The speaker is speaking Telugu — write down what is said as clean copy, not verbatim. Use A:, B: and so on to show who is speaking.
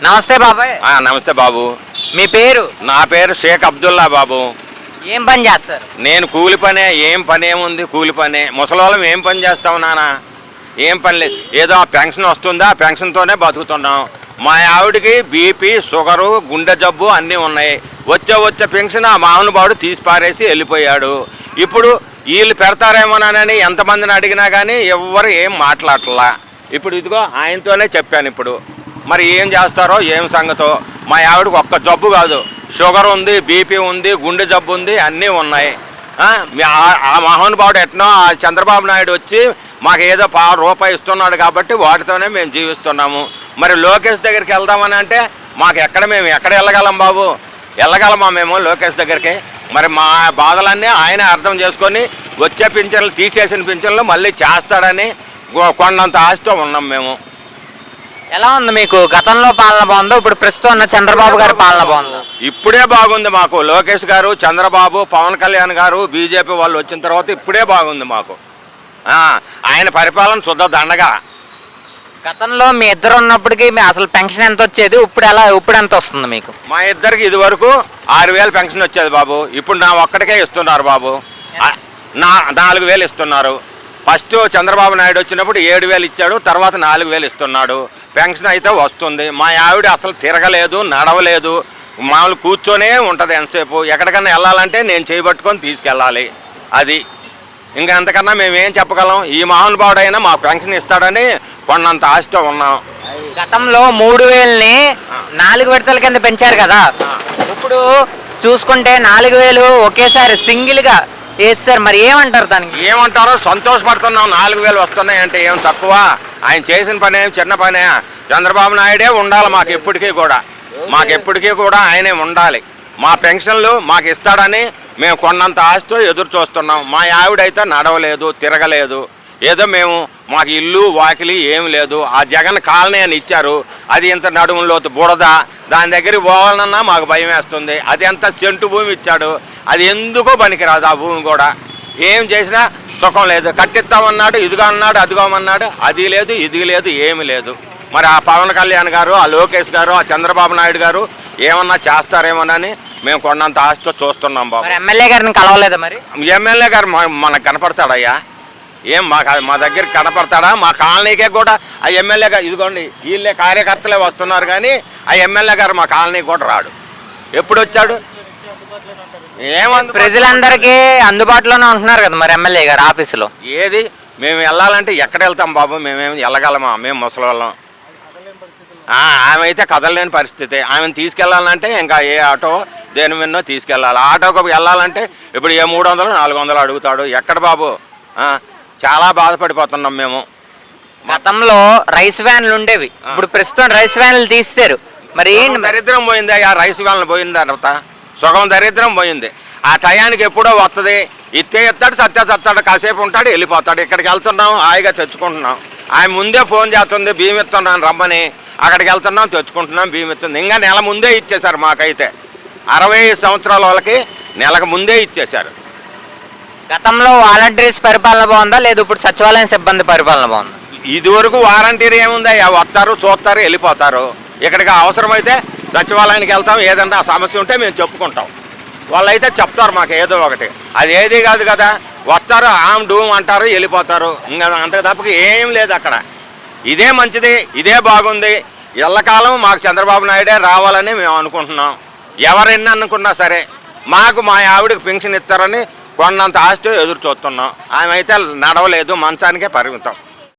A: నమస్తే బాబాయ్.
B: నమస్తే బాబు.
A: మీ పేరు?
B: నా పేరు షేక్ అబ్దుల్లా బాబు.
A: ఏం పని చేస్తారు?
B: నేను కూలి పనే. ఏం పని ఏముంది, కూలి పనే. ముసలోళ్ళం ఏం పని చేస్తాం నాన్న, ఏం పని లేదు. ఏదో ఆ పెన్షన్ వస్తుందా, ఆ పెన్షన్తోనే బతుకుతున్నాం. మా ఆవిడకి బీపీ, షుగరు, గుండె జబ్బు అన్నీ ఉన్నాయి. వచ్చే పెన్షన్ ఆ మహానుభావుడు తీసి పారేసి వెళ్ళిపోయాడు. ఇప్పుడు వీళ్ళు పెడతారేమోనని ఎంతమందిని అడిగినా కానీ ఎవ్వరు ఏం మాట్లాడట్లా. ఇప్పుడు ఇదిగో ఆయనతోనే చెప్పాను. ఇప్పుడు మరి ఏం చేస్తారో ఏం సంగతో. మా ఆవిడకి ఒక్క జబ్బు కాదు, షుగర్ ఉంది, బీపీ ఉంది, గుండె జబ్బు ఉంది, అన్నీ ఉన్నాయి. ఆ మహానుభావుడు ఎట్నో ఆ చంద్రబాబు నాయుడు వచ్చి మాకు ఏదో రూపాయి ఇస్తున్నాడు కాబట్టి వాటితోనే మేము జీవిస్తున్నాము. మరి లోకేష్ దగ్గరికి వెళ్దామని అంటే మేము ఎక్కడ వెళ్ళగలం బాబు? వెళ్ళగలమా మేము లోకేష్ దగ్గరికి? మరి మా బాధలన్నీ ఆయన అర్థం చేసుకొని వచ్చే పింఛన్లు, తీసేసిన పింఛన్లు మళ్ళీ చేస్తాడని కొండంత ఆశతో ఉన్నాం మేము.
A: ఎలా ఉంది మీకు? గతంలో పాలన బాగుందా, ఇప్పుడు ప్రస్తుతం ఉన్న చంద్రబాబు గారి పాలన బాగుందా?
B: ఇప్పుడే బాగుంది మాకు. లోకేష్ గారు, చంద్రబాబు, పవన్ కళ్యాణ్ గారు, బీజేపీ వాళ్ళు వచ్చిన తర్వాత ఇప్పుడే బాగుంది మాకు. ఆయన పరిపాలన శుద్ధ దండగా.
A: గతంలో మీ ఇద్దరు ఉన్నప్పటికీ అసలు పెన్షన్ ఎంత వచ్చేది, ఇప్పుడు ఎంత వస్తుంది మీకు?
B: మా ఇద్దరికి ఇది వరకు 6,000 పెన్షన్ వచ్చేది బాబు. ఇప్పుడు నా ఒక్కడికే ఇస్తున్నారు బాబు. 4,000 ఇస్తున్నారు. ఫస్ట్ చంద్రబాబు నాయుడు వచ్చినప్పుడు 7,000 ఇచ్చాడు, తర్వాత 4,000 ఇస్తున్నాడు. పెన్షన్ అయితే వస్తుంది. మా ఆవిడ అసలు తిరగలేదు, నడవలేదు, మామూలు కూర్చొనే ఉంటుంది ఎంతసేపు. ఎక్కడికన్నా వెళ్ళాలంటే నేను చేయబట్టుకొని తీసుకెళ్ళాలి. అది ఇంకా అంతకన్నా మేమేం చెప్పగలం? ఈ మహానుభావుడైనా మా పెన్షన్ ఇస్తాడని కొన్నంత ఆశతో ఉన్నాం.
A: గతంలో 3,000ని 4 విడతల కింద పెంచారు కదా, ఇప్పుడు చూసుకుంటే 4,000 ఒకేసారి సింగిల్గా వేస్తారు. మరి ఏమంటారు దానికి?
B: ఏమంటారో సంతోషపడుతున్నాం. 4,000 వస్తున్నాయి అంటే ఏం తక్కువ? ఆయన చేసిన పని ఏం చిన్న పనే. చంద్రబాబు నాయుడే ఉండాలి మాకు ఎప్పటికీ కూడా ఆయనే ఉండాలి. మా పెన్షన్లు మాకు ఇస్తాడని మేము కొన్నంత ఆశతో ఎదురు చూస్తున్నాం. మా ఆవిడైతే నడవలేదు, తిరగలేదు. ఏదో మాకు ఇల్లు వాకిలి ఏమి లేదు. ఆ జగన్ కాలనీ అని ఇచ్చారు, అది ఇంత నడుములోతు బుడద. దాని దగ్గరికి పోవాలన్నా మాకు భయం వేస్తుంది. అది ఎంత సెంటు భూమి ఇచ్చాడు, అది ఎందుకో పనికిరాదు. ఆ భూమి కూడా ఏం చేసినా సుఖం లేదు. కట్టిస్తామన్నాడు, ఇదిగో అన్నాడు, అదిగోమన్నాడు, అది లేదు, ఇది లేదు, ఏమి లేదు. మరి ఆ పవన్ కళ్యాణ్ గారు, ఆ లోకేష్ గారు, ఆ చంద్రబాబు నాయుడు గారు ఏమన్నా చేస్తారేమోనని మేము కొన్నంత ఆశతో చూస్తున్నాం బాబు.
A: ఎమ్మెల్యే గారిని కలవలేదా? మరి
B: ఎమ్మెల్యే గారు మనకు కనపడతాడయ్యా? ఏం మా దగ్గర కనపడతాడా? మా కాలనీకే కూడా ఆ ఎమ్మెల్యే గారు, ఇదిగోండి వీళ్ళే కార్యకర్తలే వస్తున్నారు, కానీ ఆ ఎమ్మెల్యే గారు మా కాలనీ కూడా రాడు. ఎప్పుడు వచ్చాడు?
A: ప్రజలందరికీ అందుబాటులోనే ఉంటున్నారు కదా మరి ఎమ్మెల్యే గారు ఆఫీసులో.
B: ఏది మేము వెళ్ళాలంటే ఎక్కడ వెళ్తాం బాబు? మేమేమి వెళ్ళగలమా? మేము ముసలివాళ్ళం. ఆమె అయితే కదలలేని పరిస్థితి. ఆమెను తీసుకెళ్ళాలంటే ఇంకా ఏ ఆటో దేని మీదనో తీసుకెళ్ళాలి. ఆటోకి వెళ్ళాలంటే ఇప్పుడు 300, 400 అడుగుతాడు. ఎక్కడ బాబు? చాలా బాధపడిపోతున్నాం మేము.
A: గతంలో రైస్ వ్యాన్లు ఉండేవి, ఇప్పుడు ప్రస్తుతం రైస్ వ్యాన్లు తీస్తారు. మరి
B: దరిద్రం పోయింది ఆ రైస్ వ్యాన్లు పోయిన తర్వాత. సుఖం దరిద్రం పోయింది. ఆ టయానికి ఎప్పుడో వస్తుంది, ఇత్తే ఎత్తాడు, సత్తాడు, కాసేపు ఉంటాడు, వెళ్ళిపోతాడు. ఇక్కడికి వెళ్తున్నాం, హాయిగా తెచ్చుకుంటున్నాం. ఆయన ముందే ఫోన్ చేస్తుంది, బియ్యం ఇస్తున్నాను రమ్మని. అక్కడికి వెళ్తున్నాం, తెచ్చుకుంటున్నాం, బియ్యం ఇస్తుంది. ఇంకా నెల ముందే ఇచ్చేశారు మాకైతే. 65 సంవత్సరాల వాళ్ళకి నెలకు ముందే ఇచ్చేశారు.
A: గతంలో వాలంటీర్స్ పరిపాలన బాగుందా, లేదు ఇప్పుడు సచివాలయం సిబ్బంది పరిపాలన బాగుందా?
B: ఇదివరకు వాలంటీర్ ఏముందా? వస్తారు, చూస్తారు, వెళ్ళిపోతారు. ఇక్కడికి అవసరమైతే సచివాలయానికి వెళ్తాం, ఏదన్నా సమస్య ఉంటే మేము చెప్పుకుంటాం. వాళ్ళైతే చెప్తారు మాకు ఏదో ఒకటి. అది ఏది కాదు కదా, వస్తారు, ఆమ్ డూమ్ అంటారు, వెళ్ళిపోతారు. ఇంకా అంతకు తప్పకి ఏం లేదు అక్కడ. ఇదే మంచిది, ఇదే బాగుంది. ఎల్లకాలం మాకు చంద్రబాబు నాయుడే రావాలని మేము అనుకుంటున్నాం. ఎవరెన్ని అనుకున్నా సరే మాకు మా ఆవిడకి పెన్షన్ ఇస్తారని కొన్నంత ఆశతో ఎదురు చూస్తున్నాం. ఆమె అయితే నడవలేదు, మంచానికే పరిమితం.